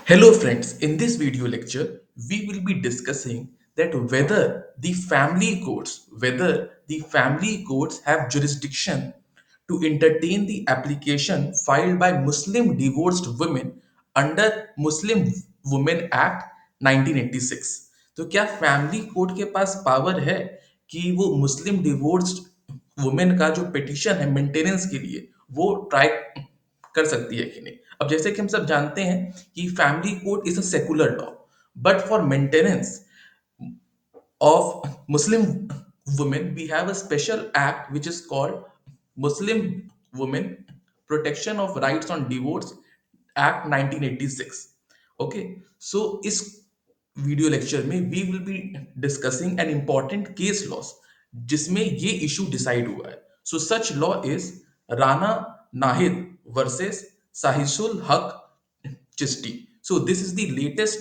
Hello friends, in this video lecture, we will be discussing that whether the family courts have jurisdiction to entertain the application filed by Muslim divorced women under Muslim Women Act 1986। तो क्या family court के पास power है कि वो मुस्लिम divorced women का जो petition है मेंटेनेंस के लिए वो ट्राई कर सकती है कि नहीं। अब जैसे कि हम सब जानते हैं कि family court is a secular law, but for maintenance of Muslim women, we have a special act which is called Muslim Women Protection of Rights on Divorce Act 1986। Okay, so इस वीडियो लेक्चर में we will be discussing an important case laws जिसमें ये issue decide हुआ है। So such law is Rana Nahid versus Sahisul Haq Chishti. So this is the latest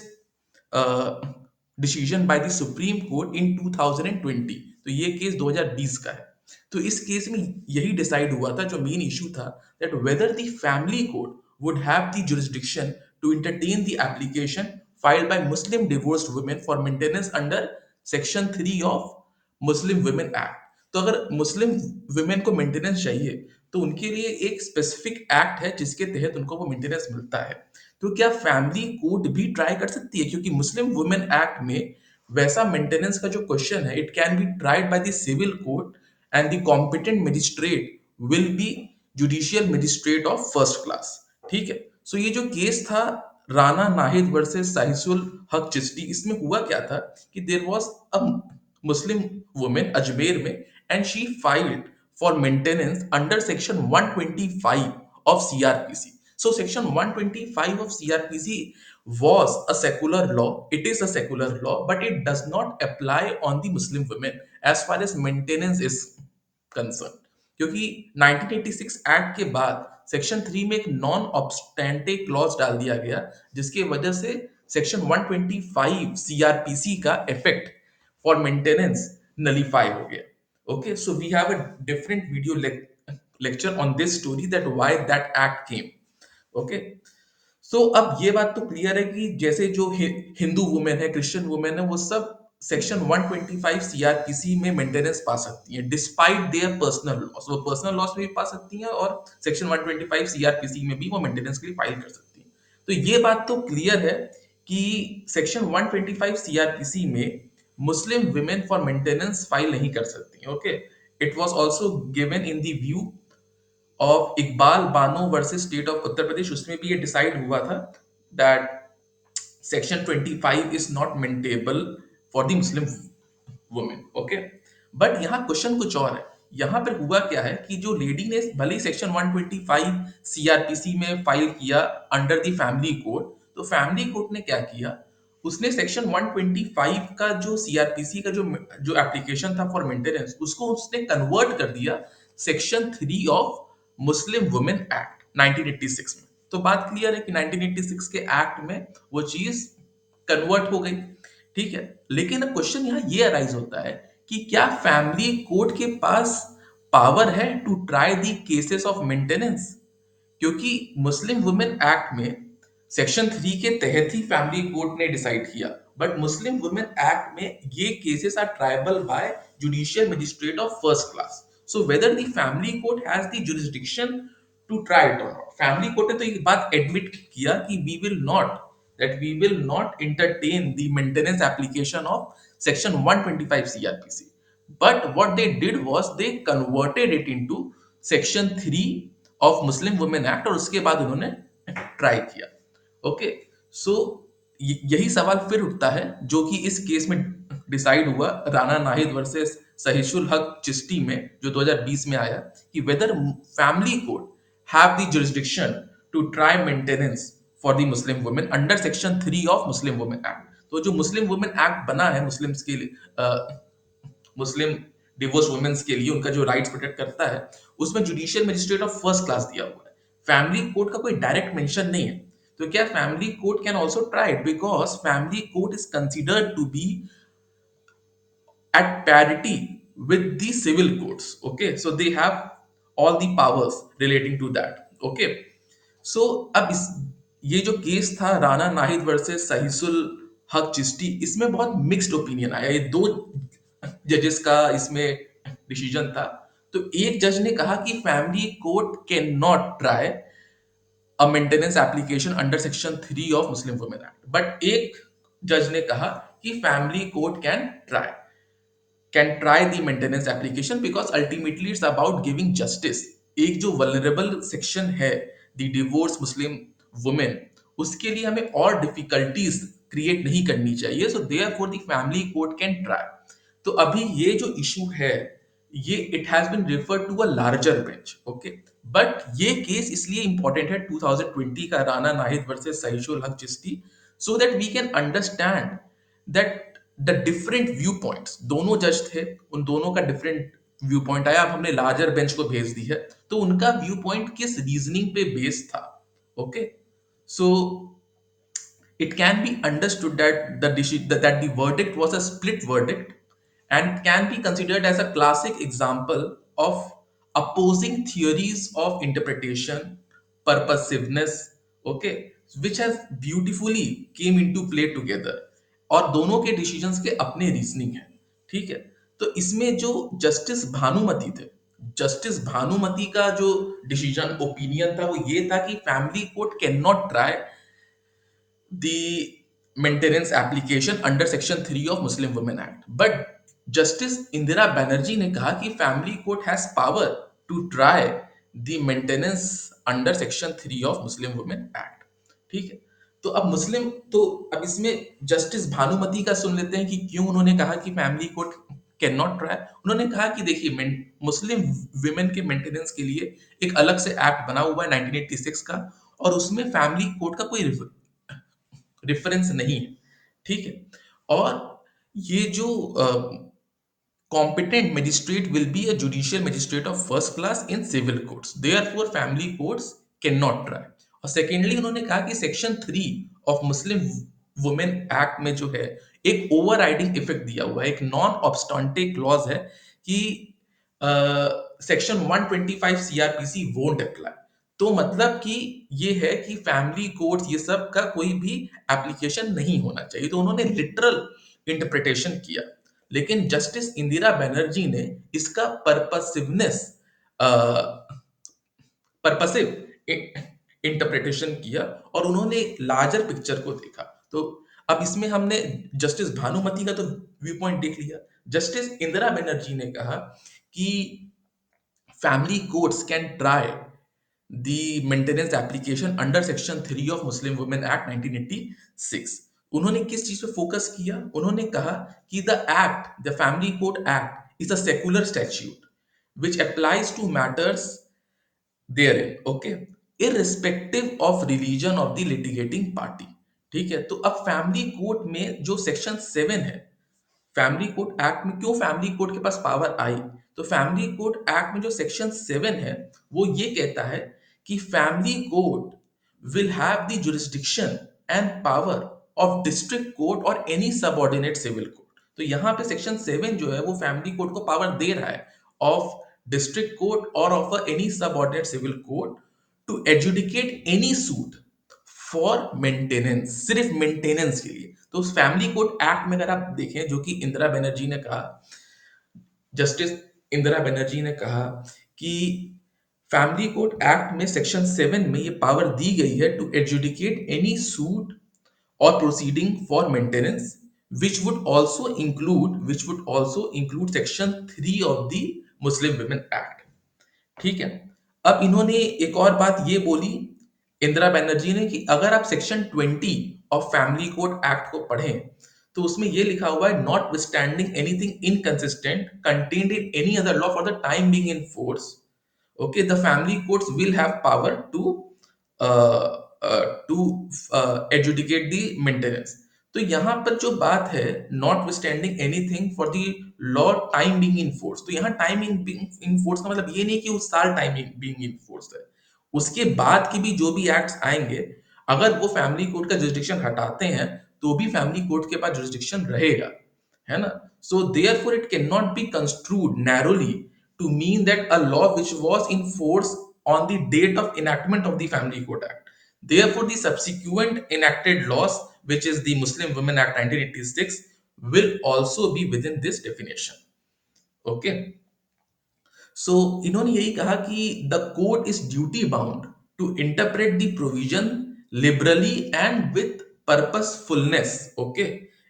decision by the Supreme Court in 2020। तो ये case 2020 का है। तो इस केस में यही डिसाइड हुआ था, जो मेन इशू था, that whether the family court would have the jurisdiction to entertain the application filed by Muslim divorced women for maintenance under section 3 of Muslim women act. तो अगर मुस्लिम वुमेन को maintenance चाहिए तो उनके लिए एक specific act है जिसके तहत उनको वो मेंटेनेंस मिलता है। तो क्या फैमिली कोर्ट भी ट्राई कर सकती है, क्योंकि मुस्लिम वुमेन एक्ट में वैसा मेंटेनेंस का जो क्वेश्चन है, it can be tried by the civil court and the competent magistrate will be judicial magistrate of first class. ठीक है। सो ये जो केस था राना नाहिद वर्सेस साहिसुल हक चिश्ती, इसमें हुआ क्या था कि there was a Muslim women Ajmer में and she filed for maintenance under section 125 of CrPC. So section 125 of CRPC was a secular law. It is a secular law, but it does not apply on the Muslim women as far as maintenance is concerned. क्योंकि 1986 act के बाद section 3 में एक non ऑब्स्टेंटे clause डाल दिया गया, जिसकी वजह से सेक्शन 125 सीआरपीसी का इफेक्ट फॉर मेंटेनेंस नलीफाई हो गया। Okay, so we have a different video lecture on this story, that why that act came। Okay, so अब ये बात तो क्लियर है कि जैसे जो हिंदू वुमेन है, क्रिश्चियन वुमेन है, वो सब सेक्शन 125 सीआरपीसी में मेंटेनेंस पा सकती हैं डिस्पाइट देयर पर्सनल लॉस। वो पर्सनल लॉस में भी पा सकती हैं और सेक्शन 125 सीआरपीसी में भी वो मेंटेनेंस के लिए फाइल कर सकती हैं। तो ये बात तो क्लियर है कि सेक्शन 125 सीआरपीसी में Muslim women for maintenance file नहीं कर सकती। Okay, it was also given in the view of Iqbal Bano versus state of Uttar Pradesh. उसमें भी ये डिसाइड हुआ था that section 25 is not maintainable for the Muslim women. Okay, but यहाँ क्वेश्चन कुछ और है। यहाँ पर हुआ क्या है कि जो लेडी ने भले ही सेक्शन 125 सीआरपीसी में फाइल किया अंडर द फैमिली कोड, तो फैमिली कोर्ट ने क्या किया, उसने सेक्शन 125 का जो सीआरपीसी का जो एप्लीकेशन था फॉर मेंटेनेंस, उसको उसने कन्वर्ट कर दिया section 3 of Muslim women act 1986 में। तो बात क्लियर है कि 1986 के एक्ट में वो चीज कन्वर्ट हो गई। ठीक है, लेकिन अब क्वेश्चन यहाँ ये अराइज होता है कि क्या फैमिली कोर्ट के पास पावर है to try the cases of maintenance, क्योंकि मुस्लिम वुमेन एक्ट में सेक्शन 3 के तहत ही फैमिली कोर्ट ने डिसाइड किया, बट मुस्लिम वुमेन एक्ट में ये cases are triable by judicial magistrate of first class. So whether the family court has the jurisdiction to try it or not. Family court ने तो ये बात admit किया कि we will not entertain the maintenance application of section 125 CRPC, but what they did was they converted it into section 3 of Muslim women act और उसके बाद उन्होंने ट्राई किया। ओके, सो यही सवाल फिर उठता है जो कि इस केस में डिसाइड हुआ राना नाहिद वर्सेस सहिशुल हक चिश्ती में, जो 2020 में आया, कि whether family court have the jurisdiction to try maintenance for the Muslim women under section 3 of Muslim women act. तो जो मुस्लिम वुमेन एक्ट बना है मुस्लिम्स के लिए, मुस्लिम डिवोर्स वुमेन्स के लिए उनका जो राइट्स प्रोटेक्ट करता है, उसमें judicial magistrate of first class दिया हुआ है। फैमिली कोर्ट का कोई डायरेक्ट मेंशन नहीं है। तो क्या family court can also try it, because family court is considered to be at parity with the civil courts। Okay, so they have all the powers relating to that। Okay, so अब इस ये जो case था Rana Nahid versus सहीसुल हक चिश्ती, इसमें बहुत mixed opinion आया। ये दो जजेस का इसमें डिसीजन था। तो एक जज ने कहा कि family court can not try a maintenance application under section 3 of Muslim women act, but एक जज ने कहा कि family court can try the maintenance application because ultimately it's about giving justice. एक जो वल्नरेबल सेक्शन है, द डिवोर्स मुस्लिम वुमेन, उसके लिए हमें और डिफिकल्टीज क्रिएट नहीं करनी चाहिए। So therefore the family court can try. तो अभी ये जो इशू है, ये it has been referred to a larger bench. Okay, but ये केस इसलिए इंपॉर्टेंट है 2020 का Rana Nahid versus Sahishul Haq Chishti, so that we can understand that the different view points, दोनों जज थे, उन दोनों का डिफरेंट व्यू पॉइंट आया। अब हमने लार्जर बेंच को भेज दी है, तो उनका व्यू पॉइंट किस रीजनिंग पे बेस्ड था। Okay, so it can be understood that that the verdict was a split verdict and can be considered as a classic example of opposing theories of interpretation, purposiveness, okay, which has beautifully came into play together। और दोनों के decisions के अपने reasoning है। ठीक है, तो इसमें जो जस्टिस भानुमति थे, जस्टिस भानुमति का जो डिसीजन ओपिनियन था वो ये था कि family court can not try the maintenance application under section 3 of Muslim Women Act, but justice Indira Banerjee ने कहा कि family court has power to try the maintenance under section 3 of Muslim women act. ठीक है, तो अब अब इसमें जस्टिस भानुमति का सुन लेते हैं कि क्यों उन्होंने कहा कि family court can not try. उन्होंने कहा कि देखिए, मुस्लिम विमेन के मेंटेनेंस के लिए एक अलग से एक्ट बना हुआ है 1986 का, और उसमें फैमिली कोर्ट का कोई रेफरेंस नहीं है। ठीक है, और ये जो competent magistrate will be a judicial magistrate of first class in civil courts, therefore family courts cannot try। और सेकेंडली उन्होंने कहा कि section 3 of Muslim women act में जो है एक ओवर राइडिंग इफेक्ट दिया हुआ है, एक नॉन ऑब्स्टॉन्टे क्लॉज है कि सेक्शन 125 सीआरपीसी वोंट अप्लाई। तो मतलब कि ये है कि फैमिली कोर्ट ये सब का कोई भी एप्लीकेशन नहीं होना चाहिए। तो उन्होंने लिटरल इंटरप्रिटेशन किया, लेकिन जस्टिस इंदिरा बनर्जी ने इसका पर्पसिव इंटरप्रिटेशन किया और उन्होंने लार्जर पिक्चर को देखा। तो अब इसमें हमने जस्टिस भानुमति का तो व्यू पॉइंट देख लिया। जस्टिस इंदिरा बनर्जी ने कहा कि family courts can try the maintenance application under section 3 of Muslim Women Act 1986। उन्होंने किस चीज पे फोकस किया? उन्होंने कहा कि the family court act is a secular statute which applies to matters therein, okay, irrespective of religion of the litigating party। ठीक है, तो अब फैमिली कोर्ट में जो सेक्शन 7 है, फैमिली कोर्ट एक्ट में क्यों फैमिली कोर्ट के पास पावर आई? तो फैमिली कोर्ट एक्ट में जो सेक्शन 7 है वो ये कहता है कि family court will have the jurisdiction and power of district court और एनी सबऑर्डिनेट सिविल कोर्ट। तो यहाँ पे सेक्शन 7 जो है वो फैमिली कोर्ट को पावर दे रहा है ऑफ डिस्ट्रिक्ट कोर्ट और of any subordinate civil court to adjudicate any suit for maintenance, सिर्फ मेंटेनेंस के लिए। तो उस फैमिली कोर्ट एक्ट में अगर आप देखें, जो कि इंदिरा बनर्जी ने कहा, जस्टिस इंदिरा बनर्जी ने कहा कि फैमिली कोर्ट एक्ट में सेक्शन 7 में ये पावर दी गई है टू एजुडिकेट एनी सूट और proceeding for maintenance which would also include section 3 of the Muslim Women Act। ठीक है, अब इन्होंने एक और बात ये बोली इंदिरा बनर्जी ने कि अगर आप section 20 of family court act को पढ़ें तो उसमें ये लिखा हुआ है, not withstanding anything inconsistent contained in any other law for the time being in force, okay, the family courts will have power to adjudicate the maintenance। तो यहाँ पर जो बात है not withstanding anything for the law time being in force, तो यहाँ time being in force का मतलब ये नहीं कि उस साल टाइम बीइंग इन फोर्स है, उसके बाद की भी जो भी एक्ट्स आएंगे, अगर वो फैमिली कोर्ट का जुरिस्डिक्शन हटाते हैं तो भी फैमिली कोर्ट के पास जुरिस्डिक्शन रहेगा, है ना। So therefore it can not be construed narrowly to mean that a law which was in force on the date of enactment of the Family Court Act, Therefore, the subsequent enacted laws, which is the Muslim Women Act 1986, will also be within this definition. Okay. So इन्होंने यही कहा कि the court is duty bound to interpret the provision liberally and with purposefulness, okay,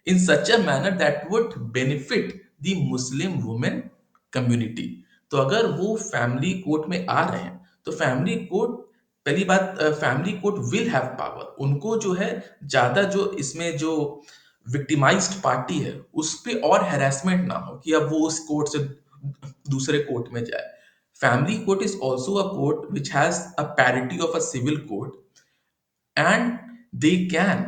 in such a manner that would benefit the Muslim women community. तो अगर वो family court में आ रहे हैं तो फैमिली कोर्ट, पहली बात, family court will have power, उनको जो है ज्यादा जो इसमें जो विक्टिमाइज्ड पार्टी है उस पे और हैरेसमेंट ना हो कि अब वो उस कोर्ट से दूसरे कोर्ट में जाए। Family court is also a court which has a parity of a civil court, and they can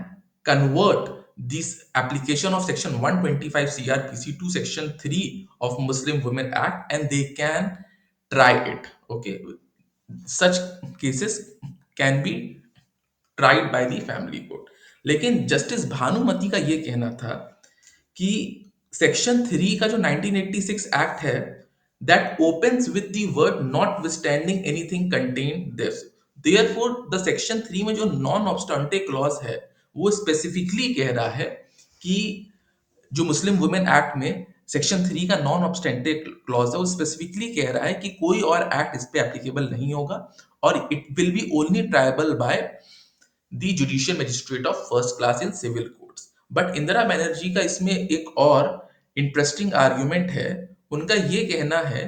convert this application of section 125 CRPC to section 3 of Muslim Women Act, and they can try it, okay, such cases can be tried by the family court। लेकिन justice Bhanumati का ये कहना था कि section 3 का जो 1986 act है, that opens with the word not withstanding anything contain this. Therefore the section 3 में जो नॉन ऑब्स्टेंटे क्लॉज है वो स्पेसिफिकली कह रहा है कि जो मुस्लिम वुमेन एक्ट में सेक्शन 3 का नॉन ऑब्स्टेंटे क्लॉज है वो स्पेसिफिकली कह रहा है कि कोई और एक्ट इस पे एप्लीकेबल नहीं होगा और it will be only triable by the judicial magistrate of first class in civil courts. But Indira Banerjee का इसमें एक और इंटरेस्टिंग आर्ग्यूमेंट है। उनका ये कहना है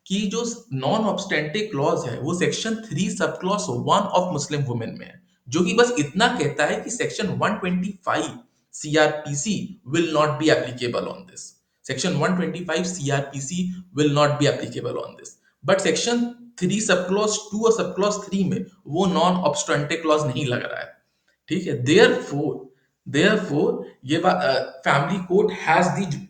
कि जो नॉन ऑब्स्टेंटे क्लॉज है वो section 3 sub clause 1 of Muslim women में है, जो कि बस इतना कहता है कि section 125 CrPC will not be applicable on this. Section 125 CrPC will not be applicable on this, but section 3 sub clause 2 और सब क्लॉज 3 में वो नॉन ऑब्स्टेंटे क्लॉज नहीं लग रहा है। ठीक है, देयरफॉर ये family court has the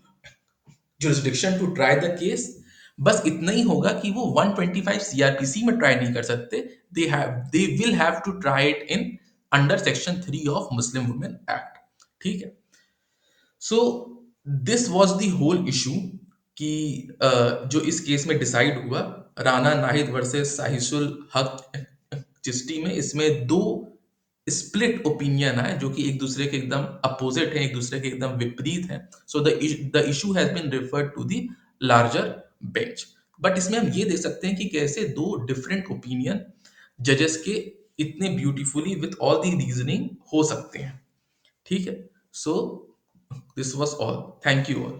jurisdiction to try the case. बस इतना ही होगा कि वो 125 सीआरपीसी में ट्राई नहीं कर सकते, they will have to try it in under section 3 of Muslim women act. ठीक है। So this was the whole issue कि जो इस केस में डिसाइड हुआ, राना नाहिद वर्सेस साहिसुल हक चिश्ती में, इसमें दो स्प्लिट ओपिनियन आए जो कि एक दूसरे के एकदम अपोजिट हैं, एक दूसरे के एकदम विपरीत हैं। So the issue has been referred to the larger bench. But इसमें हम ये देख सकते हैं कि कैसे दो डिफरेंट ओपिनियन जजेस के इतने beautifully with all the reasoning हो सकते हैं। ठीक है। So this was all, thank you all.